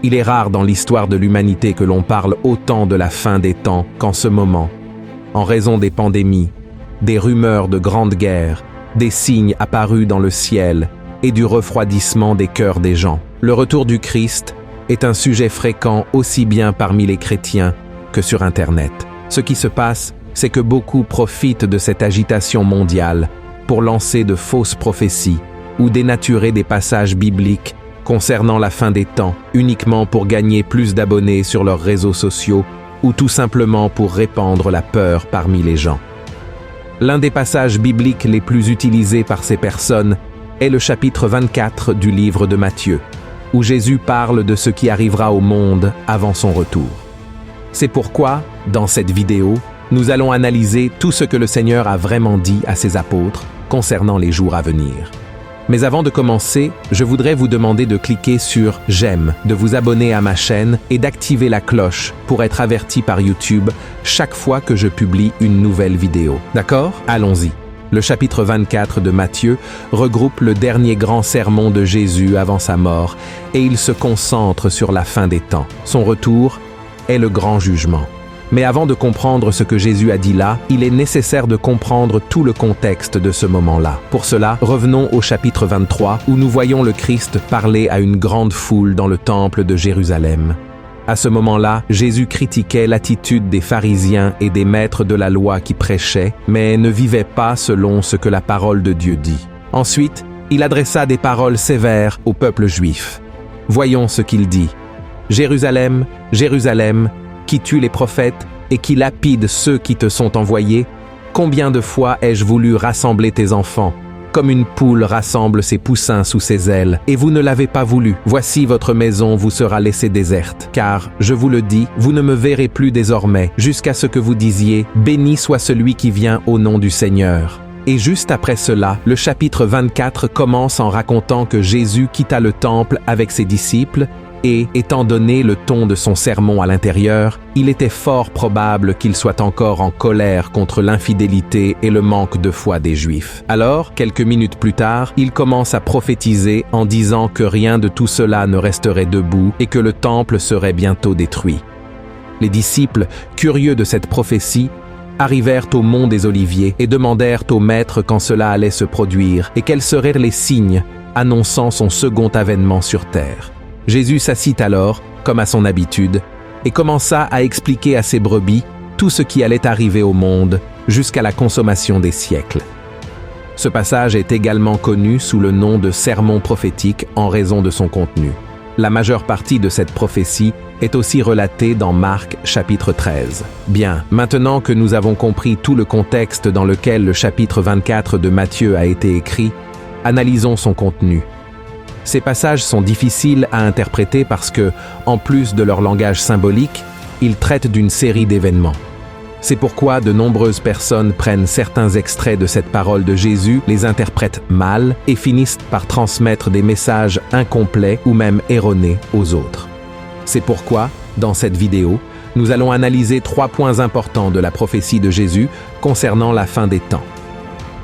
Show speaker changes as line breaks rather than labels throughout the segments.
Il est rare dans l'histoire de l'humanité que l'on parle autant de la fin des temps qu'en ce moment, en raison des pandémies, des rumeurs de grandes guerres, des signes apparus dans le ciel et du refroidissement des cœurs des gens. Le retour du Christ est un sujet fréquent aussi bien parmi les chrétiens que sur Internet. Ce qui se passe, c'est que beaucoup profitent de cette agitation mondiale pour lancer de fausses prophéties ou dénaturer des passages bibliques concernant la fin des temps, uniquement pour gagner plus d'abonnés sur leurs réseaux sociaux ou tout simplement pour répandre la peur parmi les gens. L'un des passages bibliques les plus utilisés par ces personnes est le chapitre 24 du livre de Matthieu, où Jésus parle de ce qui arrivera au monde avant son retour. C'est pourquoi, dans cette vidéo, nous allons analyser tout ce que le Seigneur a vraiment dit à ses apôtres concernant les jours à venir. Mais avant de commencer, je voudrais vous demander de cliquer sur « J'aime », de vous abonner à ma chaîne et d'activer la cloche pour être averti par YouTube chaque fois que je publie une nouvelle vidéo. D'accord? Allons-y. Le chapitre 24 de Matthieu regroupe le dernier grand sermon de Jésus avant sa mort et il se concentre sur la fin des temps. Son retour est le grand jugement. Mais avant de comprendre ce que Jésus a dit là, il est nécessaire de comprendre tout le contexte de ce moment-là. Pour cela, revenons au chapitre 23, où nous voyons le Christ parler à une grande foule dans le temple de Jérusalem. À ce moment-là, Jésus critiquait l'attitude des pharisiens et des maîtres de la loi qui prêchaient, mais ne vivaient pas selon ce que la parole de Dieu dit. Ensuite, il adressa des paroles sévères au peuple juif. Voyons ce qu'il dit. « Jérusalem, Jérusalem, qui tue les prophètes et qui lapide ceux qui te sont envoyés, combien de fois ai-je voulu rassembler tes enfants, comme une poule rassemble ses poussins sous ses ailes, et vous ne l'avez pas voulu. Voici votre maison vous sera laissée déserte. Car, je vous le dis, vous ne me verrez plus désormais, jusqu'à ce que vous disiez, béni soit celui qui vient au nom du Seigneur. » Et juste après cela, le chapitre 24 commence en racontant que Jésus quitta le temple avec ses disciples, et, étant donné le ton de son sermon à l'intérieur, il était fort probable qu'il soit encore en colère contre l'infidélité et le manque de foi des Juifs. Alors, quelques minutes plus tard, il commence à prophétiser en disant que rien de tout cela ne resterait debout et que le temple serait bientôt détruit. Les disciples, curieux de cette prophétie, arrivèrent au mont des Oliviers et demandèrent au Maître quand cela allait se produire et quels seraient les signes annonçant son second avènement sur terre. Jésus s'assit alors, comme à son habitude, et commença à expliquer à ses brebis tout ce qui allait arriver au monde jusqu'à la consommation des siècles. Ce passage est également connu sous le nom de sermon prophétique en raison de son contenu. La majeure partie de cette prophétie est aussi relatée dans Marc chapitre 13. Bien, maintenant que nous avons compris tout le contexte dans lequel le chapitre 24 de Matthieu a été écrit, analysons son contenu. Ces passages sont difficiles à interpréter parce que, en plus de leur langage symbolique, ils traitent d'une série d'événements. C'est pourquoi de nombreuses personnes prennent certains extraits de cette parole de Jésus, les interprètent mal et finissent par transmettre des messages incomplets ou même erronés aux autres. C'est pourquoi, dans cette vidéo, nous allons analyser 3 points importants de la prophétie de Jésus concernant la fin des temps.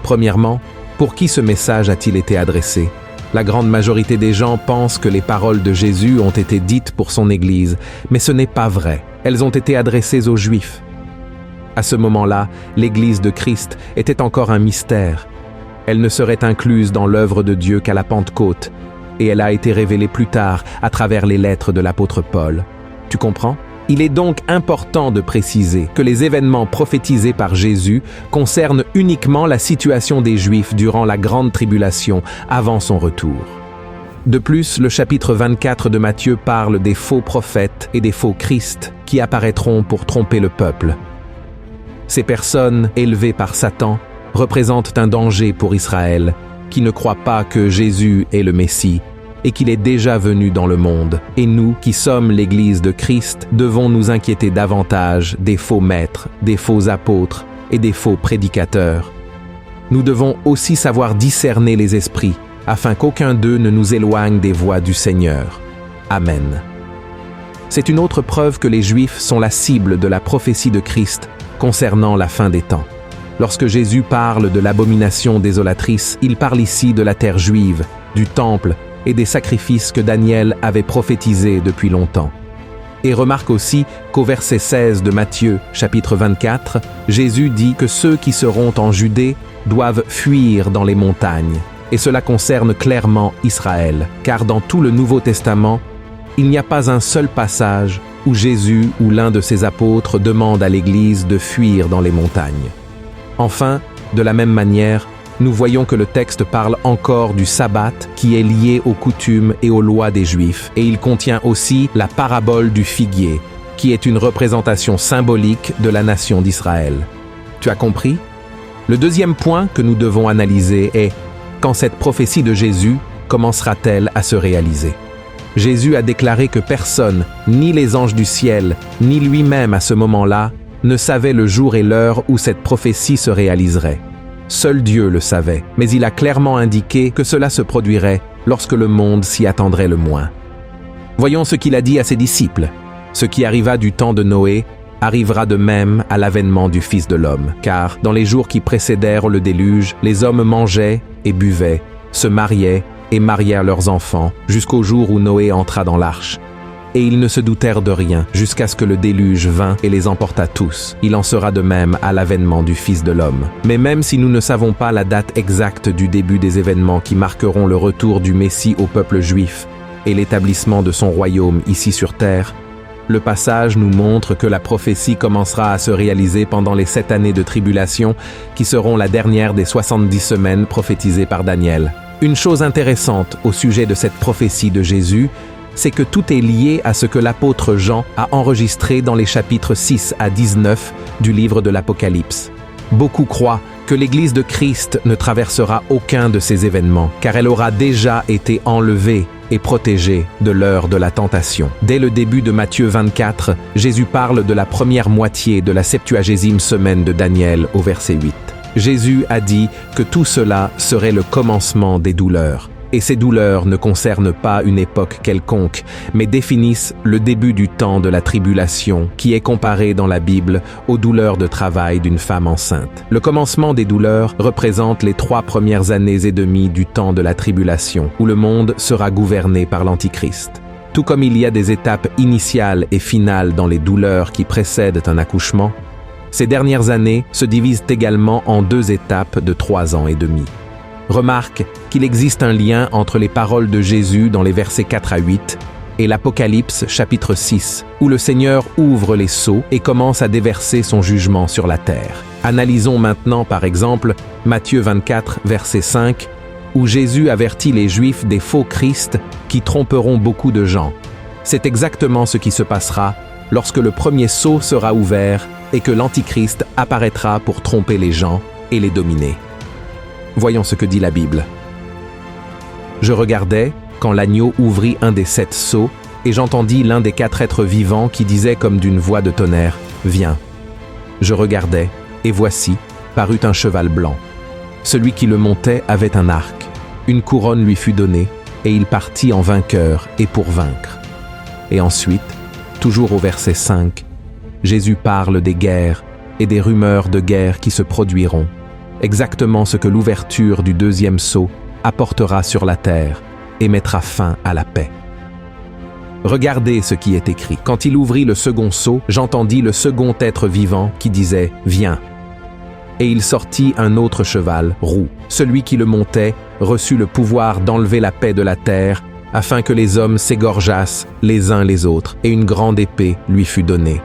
Premièrement, pour qui ce message a-t-il été adressé ? La grande majorité des gens pensent que les paroles de Jésus ont été dites pour son Église, mais ce n'est pas vrai. Elles ont été adressées aux Juifs. À ce moment-là, l'Église de Christ était encore un mystère. Elle ne serait incluse dans l'œuvre de Dieu qu'à la Pentecôte, et elle a été révélée plus tard à travers les lettres de l'apôtre Paul. Tu comprends ? Il est donc important de préciser que les événements prophétisés par Jésus concernent uniquement la situation des Juifs durant la grande tribulation avant son retour. De plus, le chapitre 24 de Matthieu parle des faux prophètes et des faux Christ qui apparaîtront pour tromper le peuple. Ces personnes, élevées par Satan, représentent un danger pour Israël, qui ne croit pas que Jésus est le Messie, et qu'il est déjà venu dans le monde. Et nous, qui sommes l'Église de Christ, devons nous inquiéter davantage des faux maîtres, des faux apôtres et des faux prédicateurs. Nous devons aussi savoir discerner les esprits, afin qu'aucun d'eux ne nous éloigne des voies du Seigneur. Amen. C'est une autre preuve que les Juifs sont la cible de la prophétie de Christ concernant la fin des temps. Lorsque Jésus parle de l'abomination désolatrice, il parle ici de la terre juive, du temple et des sacrifices que Daniel avait prophétisés depuis longtemps. Et remarque aussi qu'au verset 16 de Matthieu, chapitre 24, Jésus dit que ceux qui seront en Judée doivent fuir dans les montagnes. Et cela concerne clairement Israël, car dans tout le Nouveau Testament, il n'y a pas un seul passage où Jésus ou l'un de ses apôtres demande à l'Église de fuir dans les montagnes. Enfin, de la même manière, nous voyons que le texte parle encore du sabbat qui est lié aux coutumes et aux lois des Juifs, et il contient aussi la parabole du figuier, qui est une représentation symbolique de la nation d'Israël. Tu as compris? Le deuxième point que nous devons analyser est quand cette prophétie de Jésus commencera-t-elle à se réaliser? Jésus a déclaré que personne, ni les anges du ciel, ni lui-même à ce moment-là, ne savait le jour et l'heure où cette prophétie se réaliserait. Seul Dieu le savait, mais il a clairement indiqué que cela se produirait lorsque le monde s'y attendrait le moins. Voyons ce qu'il a dit à ses disciples. Ce qui arriva du temps de Noé arrivera de même à l'avènement du Fils de l'homme, car dans les jours qui précédèrent le déluge, les hommes mangeaient et buvaient, se mariaient et marièrent leurs enfants, jusqu'au jour où Noé entra dans l'arche. Et ils ne se doutèrent de rien, jusqu'à ce que le déluge vînt et les emporta tous. Il en sera de même à l'avènement du Fils de l'homme. Mais même si nous ne savons pas la date exacte du début des événements qui marqueront le retour du Messie au peuple juif et l'établissement de son royaume ici sur terre, le passage nous montre que la prophétie commencera à se réaliser pendant les 7 années de tribulation qui seront la dernière des 70 semaines prophétisées par Daniel. Une chose intéressante au sujet de cette prophétie de Jésus, c'est que tout est lié à ce que l'apôtre Jean a enregistré dans les chapitres 6 à 19 du livre de l'Apocalypse. Beaucoup croient que l'Église de Christ ne traversera aucun de ces événements, car elle aura déjà été enlevée et protégée de l'heure de la tentation. Dès le début de Matthieu 24, Jésus parle de la première moitié de la 70e semaine de Daniel au verset 8. Jésus a dit que tout cela serait le commencement des douleurs. Et ces douleurs ne concernent pas une époque quelconque, mais définissent le début du temps de la tribulation, qui est comparé dans la Bible aux douleurs de travail d'une femme enceinte. Le commencement des douleurs représente les 3 premières années et demie du temps de la tribulation, où le monde sera gouverné par l'Antichrist. Tout comme il y a des étapes initiales et finales dans les douleurs qui précèdent un accouchement, ces dernières années se divisent également en 2 étapes de 3 ans et demi. Remarque qu'il existe un lien entre les paroles de Jésus dans les versets 4 à 8 et l'Apocalypse chapitre 6, où le Seigneur ouvre les sceaux et commence à déverser son jugement sur la terre. Analysons maintenant par exemple Matthieu 24, verset 5, où Jésus avertit les Juifs des faux Christ qui tromperont beaucoup de gens. C'est exactement ce qui se passera lorsque le premier sceau sera ouvert et que l'Antichrist apparaîtra pour tromper les gens et les dominer. Voyons ce que dit la Bible. Je regardais quand l'agneau ouvrit un des 7 sceaux, et j'entendis l'un des 4 êtres vivants qui disait comme d'une voix de tonnerre, « Viens !» Je regardais, et voici, parut un cheval blanc. Celui qui le montait avait un arc. Une couronne lui fut donnée, et il partit en vainqueur et pour vaincre. Et ensuite, toujours au verset 5, Jésus parle des guerres et des rumeurs de guerre qui se produiront. Exactement ce que l'ouverture du 2e sceau apportera sur la terre et mettra fin à la paix. Regardez ce qui est écrit. Quand il ouvrit le second sceau, j'entendis le second être vivant qui disait « Viens !» Et il sortit un autre cheval, roux. Celui qui le montait reçut le pouvoir d'enlever la paix de la terre, afin que les hommes s'égorgeassent les uns les autres, et une grande épée lui fut donnée.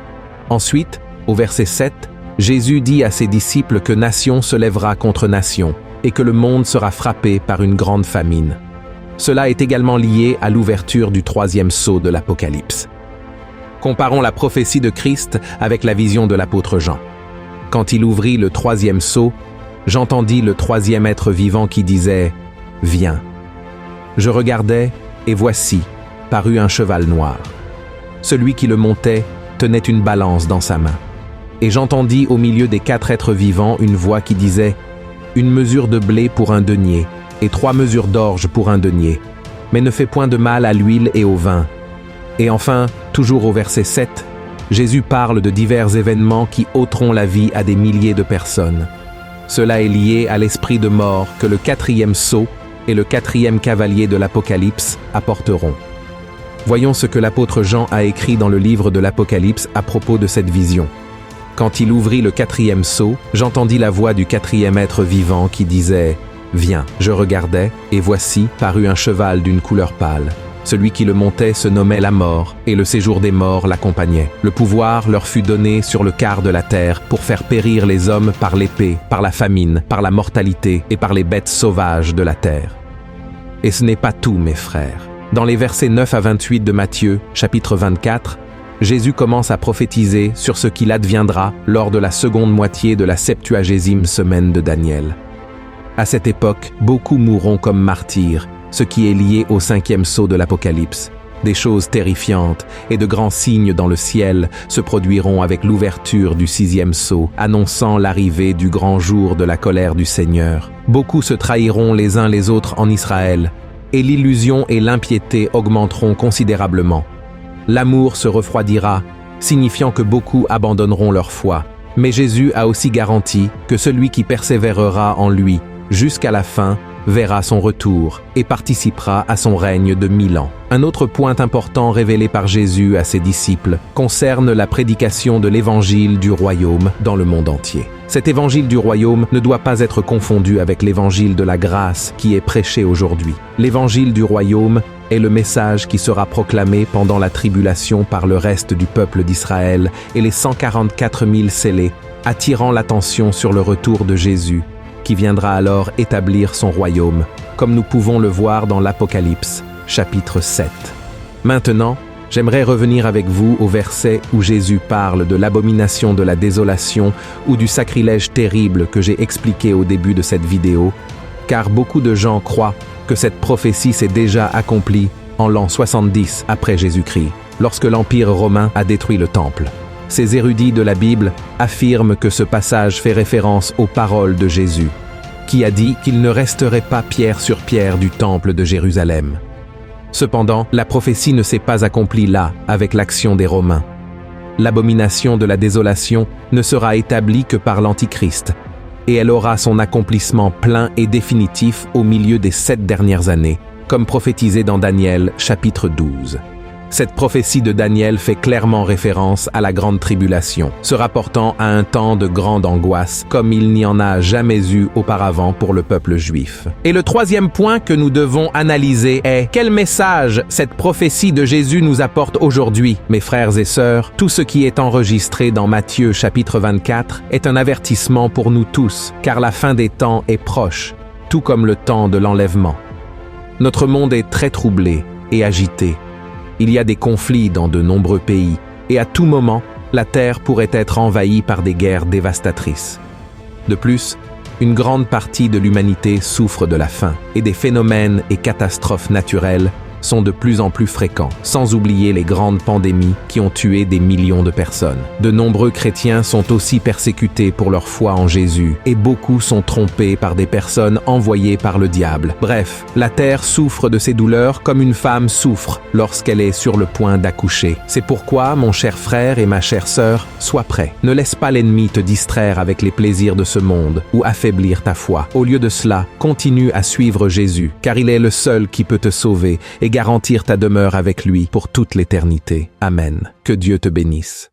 Ensuite, au verset 7, Jésus dit à ses disciples que nation se lèvera contre nation et que le monde sera frappé par une grande famine. Cela est également lié à l'ouverture du 3e sceau de l'Apocalypse. Comparons la prophétie de Christ avec la vision de l'apôtre Jean. Quand il ouvrit le 3e sceau, j'entendis le 3e être vivant qui disait « Viens !» Je regardais, et voici, parut un cheval noir. Celui qui le montait tenait une balance dans sa main. Et j'entendis au milieu des 4 êtres vivants une voix qui disait « Une mesure de blé pour un denier, et 3 mesures d'orge pour un denier, mais ne fais point de mal à l'huile et au vin. » Et enfin, toujours au verset 7, Jésus parle de divers événements qui ôteront la vie à des milliers de personnes. Cela est lié à l'esprit de mort que le 4e sceau, et le 4e cavalier de l'Apocalypse apporteront. Voyons ce que l'apôtre Jean a écrit dans le livre de l'Apocalypse à propos de cette vision. Quand il ouvrit le 4e sceau, j'entendis la voix du 4e être vivant qui disait « Viens ». Je regardai, et voici parut un cheval d'une couleur pâle. Celui qui le montait se nommait la mort, et le séjour des morts l'accompagnait. Le pouvoir leur fut donné sur le quart de la terre pour faire périr les hommes par l'épée, par la famine, par la mortalité et par les bêtes sauvages de la terre. Et ce n'est pas tout, mes frères. Dans les versets 9 à 28 de Matthieu, chapitre 24, Jésus commence à prophétiser sur ce qu'il adviendra lors de la seconde moitié de la 70e semaine de Daniel. À cette époque, beaucoup mourront comme martyrs, ce qui est lié au 5e sceau de l'Apocalypse. Des choses terrifiantes et de grands signes dans le ciel se produiront avec l'ouverture du 6e sceau, annonçant l'arrivée du grand jour de la colère du Seigneur. Beaucoup se trahiront les uns les autres en Israël, et l'illusion et l'impiété augmenteront considérablement. L'amour se refroidira, signifiant que beaucoup abandonneront leur foi. Mais Jésus a aussi garanti que celui qui persévérera en lui jusqu'à la fin verra son retour et participera à son règne de 1000 ans. Un autre point important révélé par Jésus à ses disciples concerne la prédication de l'évangile du royaume dans le monde entier. Cet évangile du royaume ne doit pas être confondu avec l'évangile de la grâce qui est prêché aujourd'hui. L'évangile du royaume est le message qui sera proclamé pendant la tribulation par le reste du peuple d'Israël et les 144 000 scellés, attirant l'attention sur le retour de Jésus, qui viendra alors établir son royaume, comme nous pouvons le voir dans l'Apocalypse, chapitre 7. Maintenant, j'aimerais revenir avec vous au verset où Jésus parle de l'abomination de la désolation ou du sacrilège terrible que j'ai expliqué au début de cette vidéo, car beaucoup de gens croient que cette prophétie s'est déjà accomplie en l'an 70 après Jésus-Christ, lorsque l'Empire romain a détruit le temple. Ces érudits de la Bible affirment que ce passage fait référence aux paroles de Jésus, qui a dit qu'il ne resterait pas pierre sur pierre du temple de Jérusalem. Cependant, la prophétie ne s'est pas accomplie là, avec l'action des Romains. L'abomination de la désolation ne sera établie que par l'Antichrist, et elle aura son accomplissement plein et définitif au milieu des 7 dernières années, comme prophétisé dans Daniel, chapitre 12. Cette prophétie de Daniel fait clairement référence à la grande tribulation, se rapportant à un temps de grande angoisse, comme il n'y en a jamais eu auparavant pour le peuple juif. Et le 3e point que nous devons analyser est quel message cette prophétie de Jésus nous apporte aujourd'hui. Mes frères et sœurs, tout ce qui est enregistré dans Matthieu chapitre 24 est un avertissement pour nous tous, car la fin des temps est proche, tout comme le temps de l'enlèvement. Notre monde est très troublé et agité. Il y a des conflits dans de nombreux pays, et à tout moment, la terre pourrait être envahie par des guerres dévastatrices. De plus, une grande partie de l'humanité souffre de la faim, et des phénomènes et catastrophes naturelles sont de plus en plus fréquents, sans oublier les grandes pandémies qui ont tué des millions de personnes. De nombreux chrétiens sont aussi persécutés pour leur foi en Jésus, et beaucoup sont trompés par des personnes envoyées par le diable. Bref, la terre souffre de ces douleurs comme une femme souffre lorsqu'elle est sur le point d'accoucher. C'est pourquoi, mon cher frère et ma chère sœur, sois prêt. Ne laisse pas l'ennemi te distraire avec les plaisirs de ce monde ou affaiblir ta foi. Au lieu de cela, continue à suivre Jésus, car il est le seul qui peut te sauver et garantir ta demeure avec lui pour toute l'éternité. Amen. Que Dieu te bénisse.